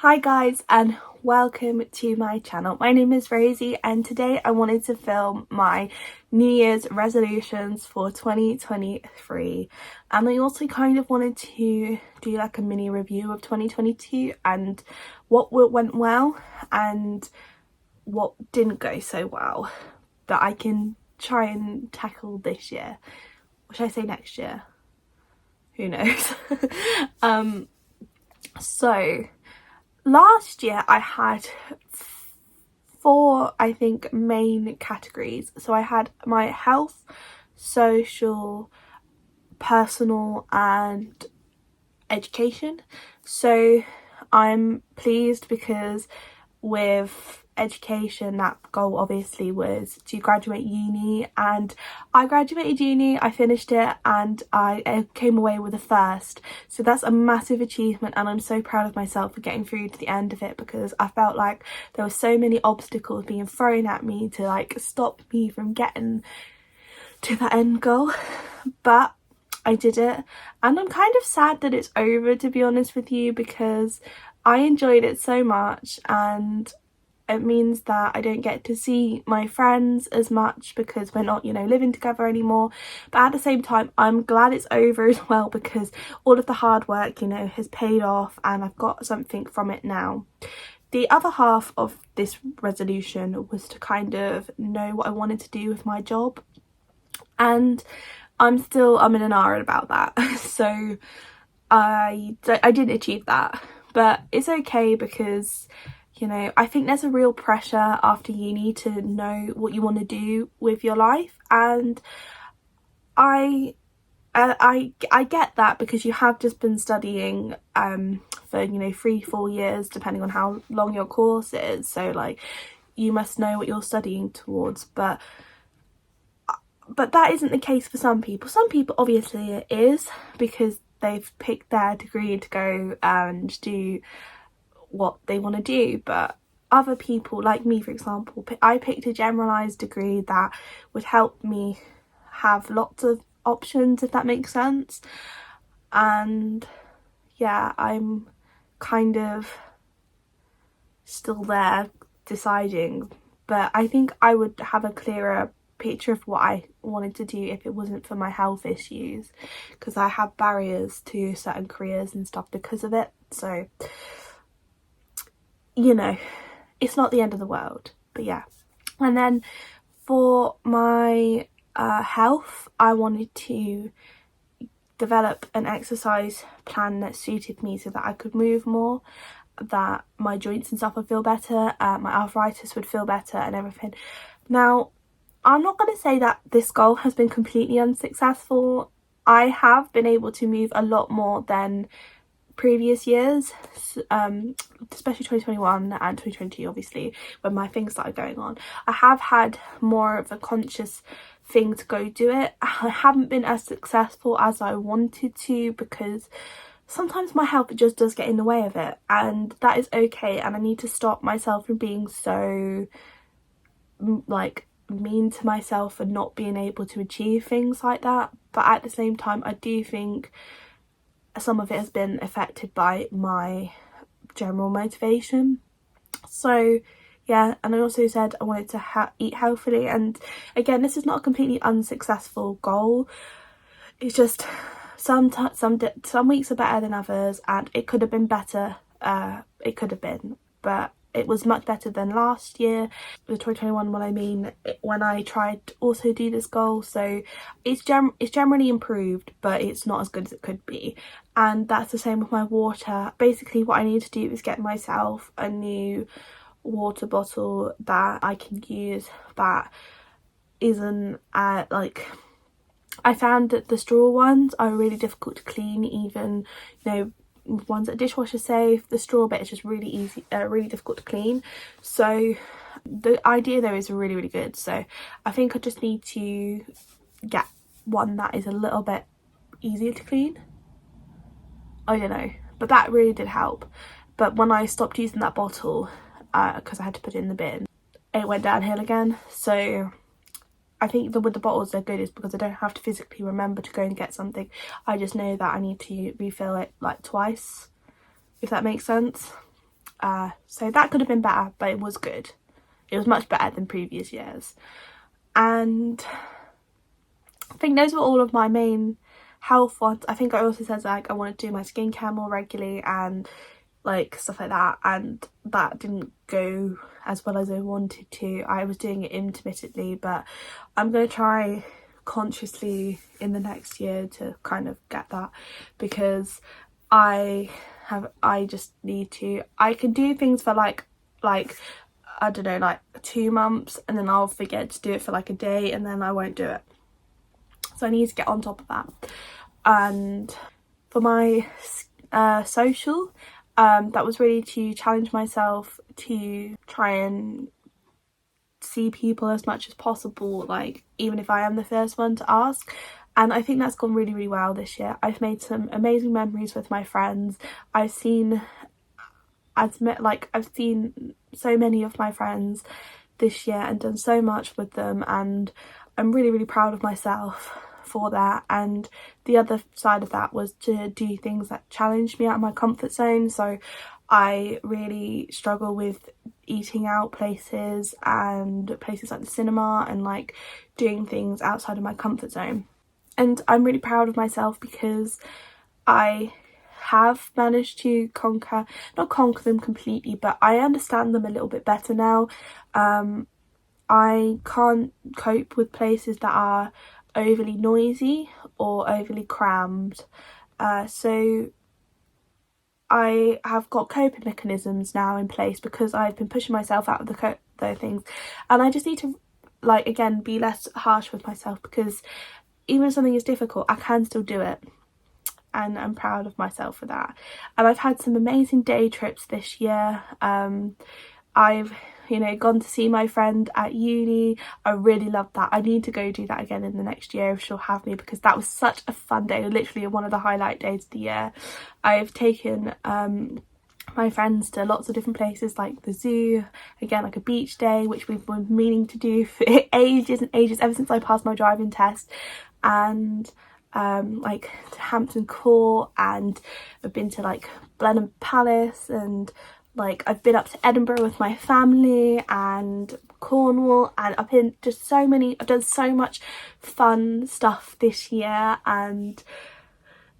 Hi guys and welcome to my channel. My name is Rosie and today I wanted to film my New Year's resolutions for 2023, and I also kind of wanted to do like a mini review of 2022 and what went well and what didn't go so well that I can try and tackle this year. Or should I say next year? Who knows? So last year I had four, I think, main categories. So I had my health, social, personal and education. So I'm pleased because with education, that goal obviously was to graduate uni, and I graduated uni, I finished it, and I came away with a first. So that's a massive achievement and I'm so proud of myself for getting through to the end of it, because I felt like there were so many obstacles being thrown at me to like stop me from getting to that end goal, but I did it. And I'm kind of sad that it's over, to be honest with you, because I enjoyed it so much and it means that I don't get to see my friends as much because we're not, living together anymore. But at the same time, I'm glad it's over as well, because all of the hard work, has paid off and I've got something from it now. The other half of this resolution was to kind of know what I wanted to do with my job, and I'm in an hour about that. So I didn't achieve that, but it's okay because I think there's a real pressure after uni to know what you want to do with your life, and I get that, because you have just been studying for 3-4 years depending on how long your course is, so like you must know what you're studying towards, but that isn't the case for some people. Some people obviously it is, because they've picked their degree to go and do what they want to do. But other people, like me for example, I picked a generalised degree that would help me have lots of options, if that makes sense. And yeah, I'm kind of still there deciding, but I think I would have a clearer picture of what I wanted to do if it wasn't for my health issues, because I have barriers to certain careers and stuff because of it. So it's not the end of the world, but yeah. And then for my health, I wanted to develop an exercise plan that suited me so that I could move more, that my joints and stuff would feel better, my arthritis would feel better and everything. Now, I'm not going to say that this goal has been completely unsuccessful. I have been able to move a lot more than previous years, especially 2021 and 2022, obviously, when my things started going on. I have had more of a conscious thing to go do it. I haven't been as successful as I wanted to, because sometimes my health just does get in the way of it, and that is okay, and I need to stop myself from being so like mean to myself and not being able to achieve things like that. But at the same time, I do think some of it has been affected by my general motivation. So yeah, and I also said I wanted to eat healthily, and again, this is not a completely unsuccessful goal. It's just some weeks are better than others, and it could have been better. It could have been, but it was much better than last year, the 2021 one, when I tried to also do this goal. So it's generally improved, but it's not as good as it could be. And that's the same with my water. Basically what I need to do is get myself a new water bottle that I can use that isn't I found that the straw ones are really difficult to clean, even ones that are dishwasher safe. The straw bit is just really difficult to clean. So the idea though is really good. So I think I just need to get one that is a little bit easier to clean. I don't know, but that really did help. But when I stopped using that bottle, because I had to put it in the bin, it went downhill again. So I think with the bottles they're good is because I don't have to physically remember to go and get something. I just know that I need to refill it like twice, if that makes sense. So that could have been better, but it was good. It was much better than previous years. And I think those were all of my main health ones. I think I also said like I want to do my skincare more regularly and like stuff like that, and that didn't go as well as I wanted to. I was doing it intermittently, but I'm going to try consciously in the next year to kind of get that, because I just need to. I can do things for like I don't know, like 2 months, and then I'll forget to do it for like a day, and then I won't do it. So I need to get on top of that. And for my social, that was really to challenge myself to try and see people as much as possible, like even if I am the first one to ask. And I think that's gone really, really well this year. I've made some amazing memories with my friends. I've seen so many of my friends this year and done so much with them, and I'm really, really proud of myself for that. And the other side of that was to do things that challenged me out of my comfort zone. So I really struggle with eating out places and places like the cinema, and like doing things outside of my comfort zone. And I'm really proud of myself because I have managed to not conquer them completely, but I understand them a little bit better now. I can't cope with places that are overly noisy or overly crammed. So I have got coping mechanisms now in place because I've been pushing myself out of those things, and I just need to, like, again, be less harsh with myself, because even if something is difficult, I can still do it, and I'm proud of myself for that. And I've had some amazing day trips this year. I've gone to see my friend at uni. I really loved that. I need to go do that again in the next year if she'll have me, because that was such a fun day, literally one of the highlight days of the year. I've taken my friends to lots of different places, like the zoo, again, like a beach day, which we've been meaning to do for ages and ages, ever since I passed my driving test. And like to Hampton Court, and I've been to like Blenheim Palace, and like I've been up to Edinburgh with my family, and Cornwall, and I've done so much fun stuff this year, and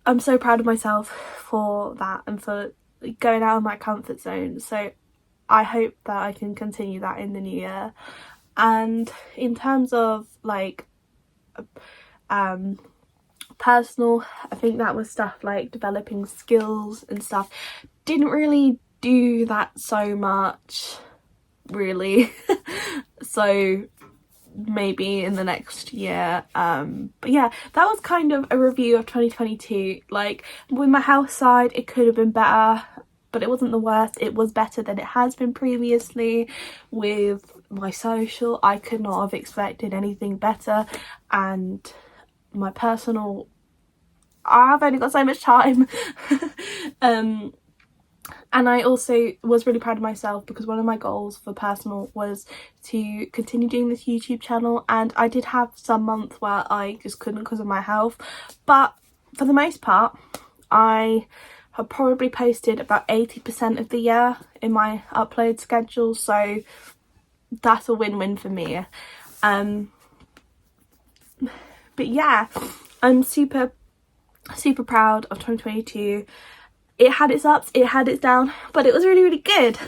I'm so proud of myself for that and for going out of my comfort zone. So I hope that I can continue that in the new year. And in terms of like personal, I think that was stuff like developing skills and stuff. Didn't really do that so much, really. So maybe in the next year. But yeah, that was kind of a review of 2022. Like with my health side, it could have been better, but it wasn't the worst. It was better than it has been previously. With my social, I could not have expected anything better. And my personal, I've only got so much time. And I also was really proud of myself because one of my goals for personal was to continue doing this YouTube channel, and I did have some months where I just couldn't because of my health, but for the most part I have probably posted about 80% of the year in my upload schedule, so that's a win-win for me. But yeah, I'm super proud of 2022. It had its ups, it had its downs, but it was really, really good.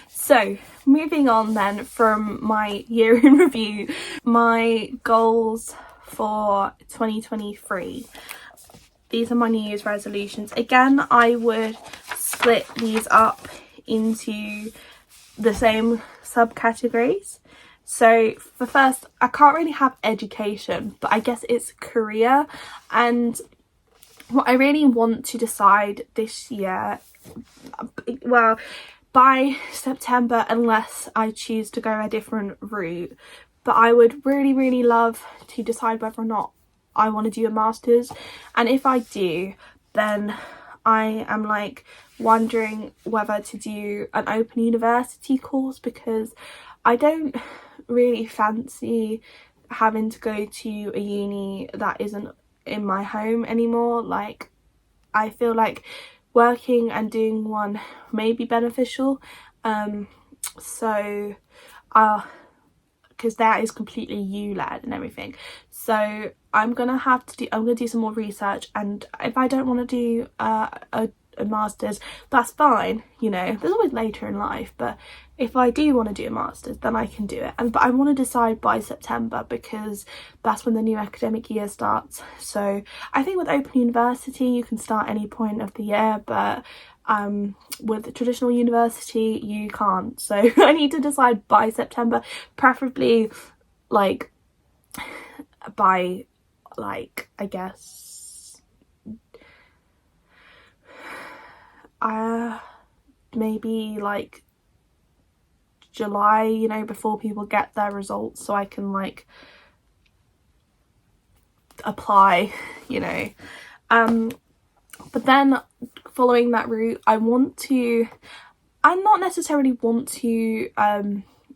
So moving on then from my year in review, my goals for 2023. These are my New Year's resolutions. Again, I would split these up into the same subcategories. So for first, I can't really have education, but I guess it's career. And what I really want to decide this year, well, by September, unless I choose to go a different route, but I would really, really love to decide whether or not I want to do a master's. And if I do, then I am like wondering whether to do an open university course, because I don't really fancy having to go to a uni that isn't in my home anymore. Like, I feel like working and doing one may be beneficial. So because that is completely you-led and everything, so I'm gonna do some more research, and if I don't want to do a master's, that's fine, you know, there's always later in life, but if I do want to do a master's, then I can do it. But I want to decide by September, because that's when the new academic year starts. So I think with Open University you can start any point of the year, but with traditional university you can't. So I need to decide by September, preferably like by I guess maybe like July, you know, before people get their results, so I can like apply, you know. But then following that route, I not necessarily want to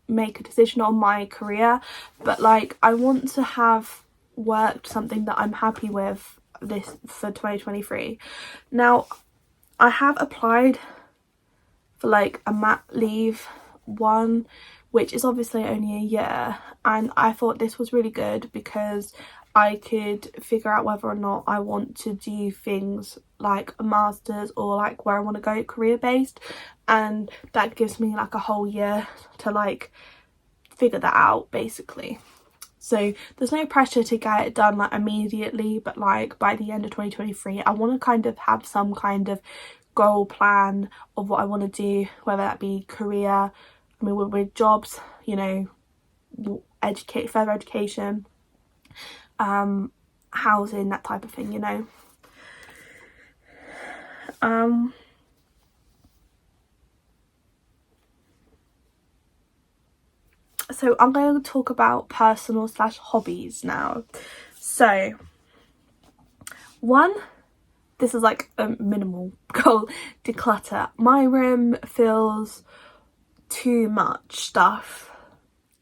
make a decision on my career, but like I want to have worked something that I'm happy with this for 2023. Now I have applied for like a mat leave one, which is obviously only a year, and I thought this was really good because I could figure out whether or not I want to do things like a master's or like where I want to go career based, and that gives me like a whole year to like figure that out basically. So there's no pressure to get it done like immediately, but like by the end of 2023 I want to kind of have some kind of goal plan of what I want to do, whether that be career, I mean with jobs, you know, further education, housing, that type of thing, you know. So I'm going to talk about personal / hobbies now. So one, this is like a minimal goal: declutter. My room feels too much stuff,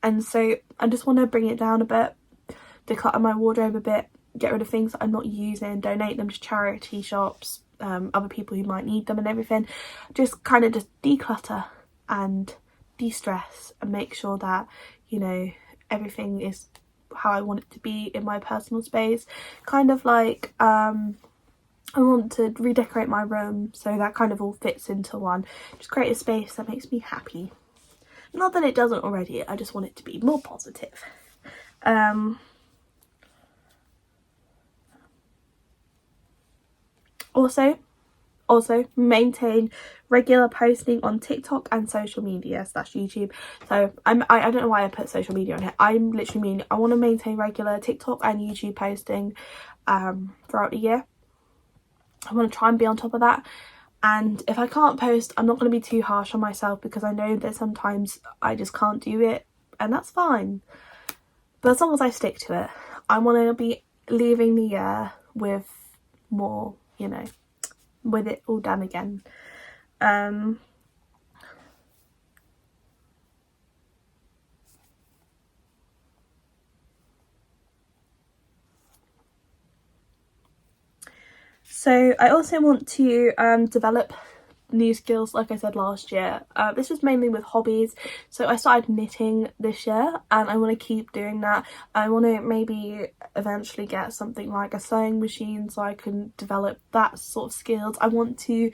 and so I just want to bring it down a bit, declutter my wardrobe a bit, get rid of things that I'm not using, donate them to charity shops, other people who might need them and everything. Just kind of just declutter and de-stress and make sure that, you know, everything is how I want it to be in my personal space. Kind of like I want to redecorate my room so that kind of all fits into one. Just create a space that makes me happy. Not that it doesn't already, I just want it to be more positive. Also maintain regular posting on TikTok and social media / YouTube. So I don't know why I put social media on here. I'm literally mean I want to maintain regular TikTok and YouTube posting throughout the year. I want to try and be on top of that. And if I can't post, I'm not going to be too harsh on myself, because I know that sometimes I just can't do it, and that's fine. But as long as I stick to it, I want to be leaving the year with more, you know, with it all done again. So I also want to develop new skills, like I said last year. This was mainly with hobbies, so I started knitting this year and I want to keep doing that. I want to maybe eventually get something like a sewing machine so I can develop that sort of skills. I want to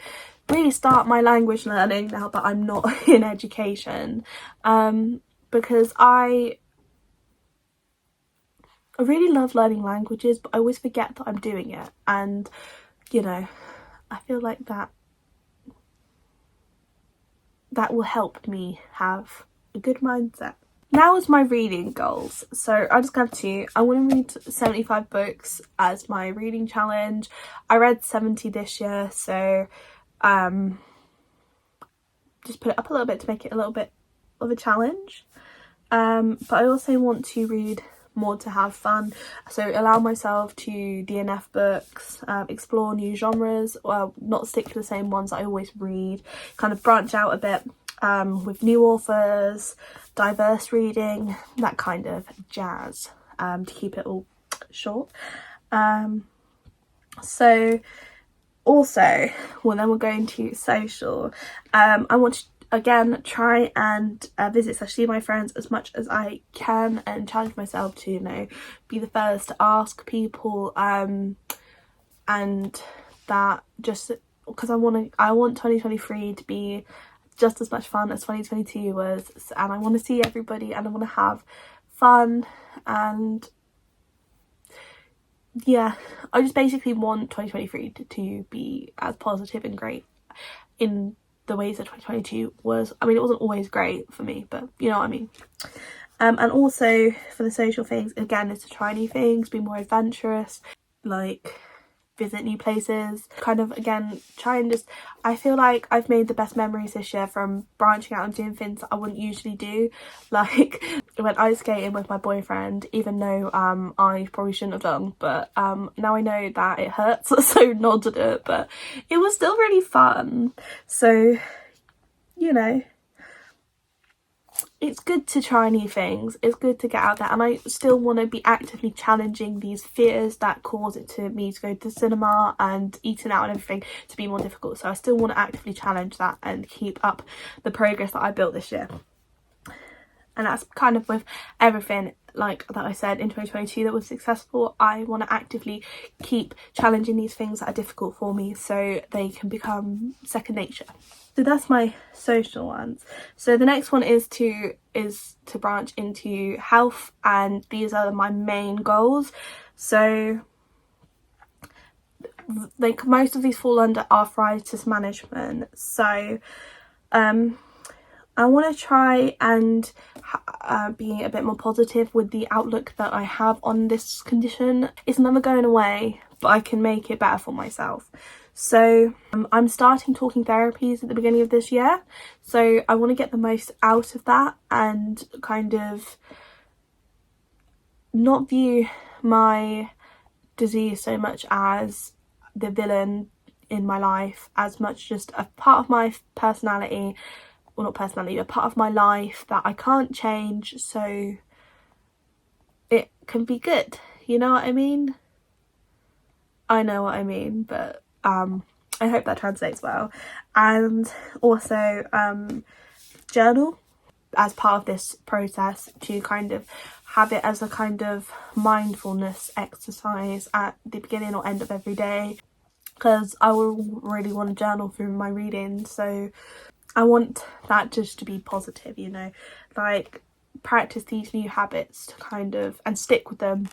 really start my language learning now that I'm not in education, because I really love learning languages, but I always forget that I'm doing it, and you know, I feel like that will help me have a good mindset. Now is my reading goals. So I just have two. I want to read 75 books as my reading challenge. I read 70 this year, so just put it up a little bit to make it a little bit of a challenge. But I also want to read more to have fun, so allow myself to DNF books, explore new genres, well, not stick to the same ones I always read, kind of branch out a bit with new authors, diverse reading, that kind of jazz, to keep it all short. So Also, well, then we're going to social. I want to again try and visit / see my friends as much as I can and challenge myself to, you know, be the first to ask people, and that just because I want 2023 to be just as much fun as 2022 was, and I want to see everybody and I want to have fun, and yeah, I just basically want 2023 to be as positive and great in the ways that 2022 was. I mean, it wasn't always great for me, but you know what I mean. And also for the social things, again, is to try new things, be more adventurous, like visit new places, kind of again try and just, I feel like I've made the best memories this year from branching out and doing things that I wouldn't usually do. Like I went ice skating with my boyfriend, even though I probably shouldn't have done, but now I know that it hurts, so not to do it, but it was still really fun. So, you know, it's good to try new things, it's good to get out there, and I still want to be actively challenging these fears that cause it to me to go to the cinema and eating out and everything to be more difficult. So I still want to actively challenge that and keep up the progress that I built this year. And that's kind of with everything like that I said in 2022 that was successful. I want to actively keep challenging these things that are difficult for me so they can become second nature. So that's my social ones. So the next one is to branch into health, and these are my main goals. So like most of these fall under arthritis management. So I want to try and be a bit more positive with the outlook that I have on this condition. It's never going away, but I can make it better for myself. So I'm starting talking therapies at the beginning of this year, so I want to get the most out of that and kind of not view my disease so much as the villain in my life, as much just a part of my personality, well, not personality, but part of my life that I can't change, so it can be good, you know what I mean? I know what I mean, but I hope that translates well. And also journal as part of this process, to kind of have it as a kind of mindfulness exercise at the beginning or end of every day, because I will really want to journal through my reading. So I want that just to be positive, you know, like practice these new habits to kind of, and stick with them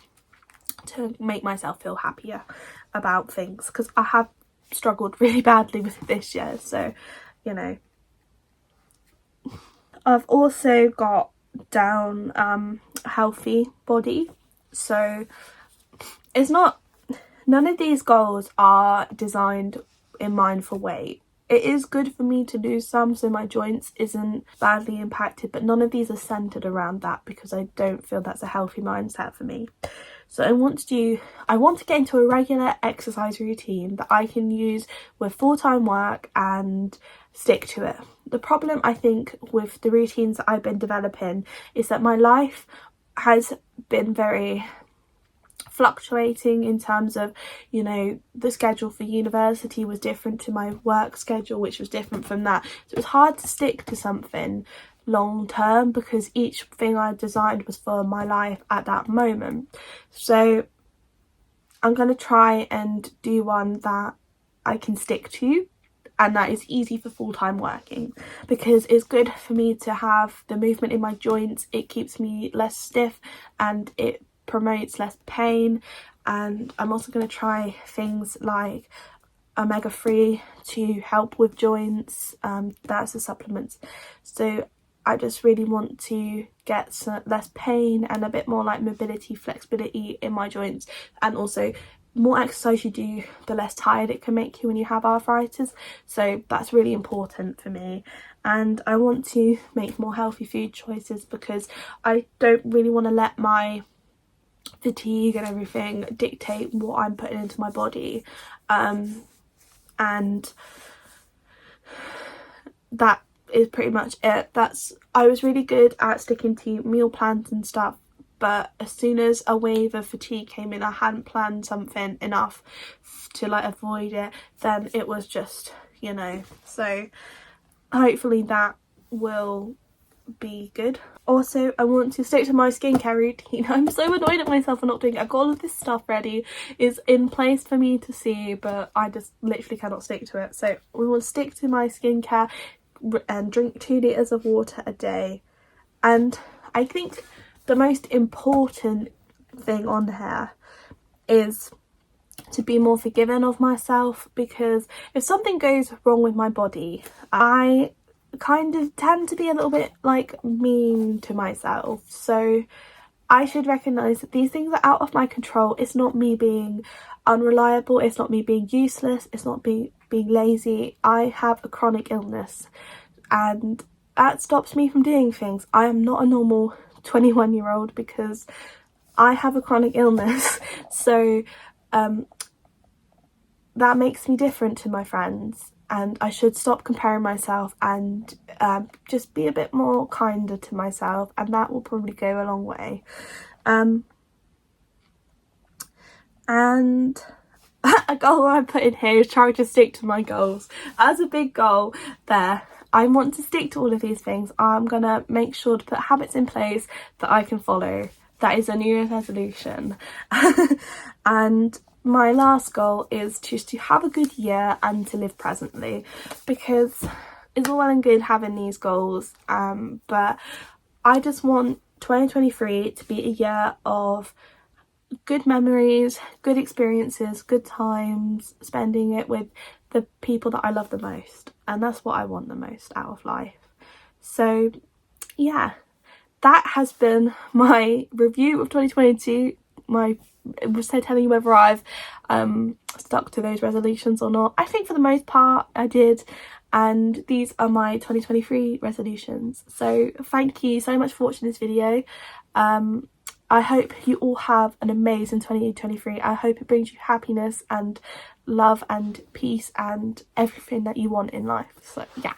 to make myself feel happier about things, because I have struggled really badly with it this year. So, you know, I've also got down a healthy body. So it's not, none of these goals are designed in mind for weight. It is good for me to lose some so my joints isn't badly impacted, but none of these are centered around that, because I don't feel that's a healthy mindset for me. So I want to get into a regular exercise routine that I can use with full-time work and stick to it. The problem I think with the routines that I've been developing is that my life has been very fluctuating in terms of, you know, the schedule for university was different to my work schedule, which was different from that. So it was hard to stick to something long term, because each thing I designed was for my life at that moment. So I'm going to try and do one that I can stick to and that is easy for full-time working, because it's good for me to have the movement in my joints. It keeps me less stiff and it promotes less pain. And I'm also going to try things like omega-3 to help with joints. That's the supplements. So I just really want to get some less pain and a bit more like mobility, flexibility in my joints. And also, more exercise you do, the less tired it can make you when you have arthritis. So that's really important for me. And I want to make more healthy food choices, because I don't really want to let my fatigue and everything dictate what I'm putting into my body. And that is pretty much it. I was really good at sticking to meal plans and stuff but as soon as a wave of fatigue came in, I hadn't planned something enough to like avoid it, then it was just, you know, so hopefully that will be good. Also, I want to stick to my skincare routine. I'm so annoyed at myself for not doing it. I've got all of this stuff ready, it's in place for me to see, but I just literally cannot stick to it. So we will stick to my skincare and drink 2 litres of water a day. And I think the most important thing on here is to be more forgiving of myself, because if something goes wrong with my body, I kind of tend to be a little bit like mean to myself. So I should recognise that these things are out of my control. It's not me being unreliable, it's not me being useless, it's not being lazy. I have a chronic illness and that stops me from doing things. I am not a normal 21-year-old because I have a chronic illness. So that makes me different to my friends, and I should stop comparing myself and just be a bit more kinder to myself, and that will probably go a long way. And a goal I put in here is trying to stick to my goals. As a big goal there, I want to stick to all of these things. I'm gonna make sure to put habits in place that I can follow. That is a New Year's resolution. And my last goal is just to have a good year and to live presently, because it's all well and good having these goals, but I just want 2023 to be a year of good memories, good experiences, good times, spending it with the people that I love the most, and that's what I want the most out of life. So yeah, that has been my review of 2022. It was telling you whether I've stuck to those resolutions or not. I think for the most part I did, and these are my 2023 resolutions. So thank you so much for watching this video. I hope you all have an amazing 2023. I hope it brings you happiness and love and peace and everything that you want in life. So yeah,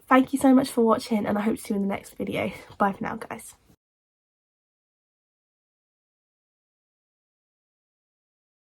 thank you so much for watching, and I hope to see you in the next video. Bye for now, guys.